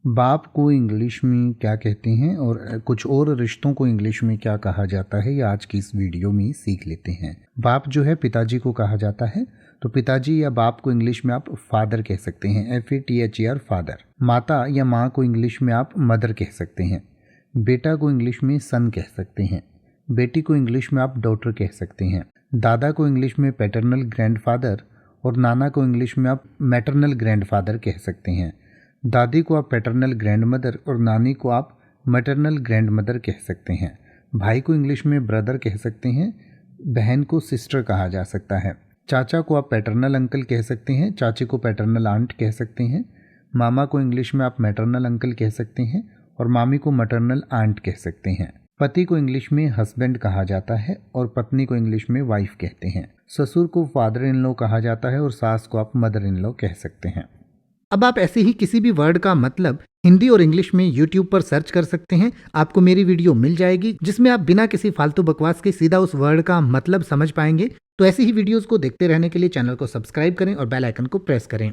बाप को इंग्लिश में क्या कहते हैं और कुछ और रिश्तों को इंग्लिश में क्या कहा जाता है, ये आज की इस वीडियो में सीख लेते हैं। बाप जो है पिताजी को कहा जाता है, तो पिताजी या बाप को इंग्लिश में आप फादर कह सकते हैं, FATHER फादर। माता या माँ को इंग्लिश में आप मदर कह सकते हैं। बेटा को इंग्लिश में सन कह सकते हैं। बेटी को इंग्लिश में आप डॉटर कह सकते हैं। दादा को इंग्लिश में पैटर्नल ग्रैंडफादर और नाना को इंग्लिश में आप मैटरनल ग्रैंडफादर कह सकते हैं। दादी को आप पैटर्नल ग्रैंडमदर और नानी को आप मैटरनल ग्रैंडमदर कह सकते हैं। भाई को इंग्लिश में ब्रदर कह सकते हैं। बहन को सिस्टर कहा जा सकता है। चाचा को आप पैटर्नल अंकल कह सकते हैं। चाची को पैटर्नल आंट कह सकते हैं। मामा को इंग्लिश में आप मैटरनल अंकल कह सकते हैं और मामी को मैटरनल आंट कह सकते हैं। पति को इंग्लिश में हस्बैंड कहा जाता है और पत्नी को इंग्लिश में वाइफ कहते हैं। ससुर को फादर इन लॉ कहा जाता है और सास को आप मदर इन लॉ कह सकते हैं। अब आप ऐसे ही किसी भी वर्ड का मतलब हिंदी और इंग्लिश में YouTube पर सर्च कर सकते हैं। आपको मेरी वीडियो मिल जाएगी जिसमें आप बिना किसी फालतू बकवास के सीधा उस वर्ड का मतलब समझ पाएंगे। तो ऐसी ही वीडियोस को देखते रहने के लिए चैनल को सब्सक्राइब करें और बेल आइकन को प्रेस करें।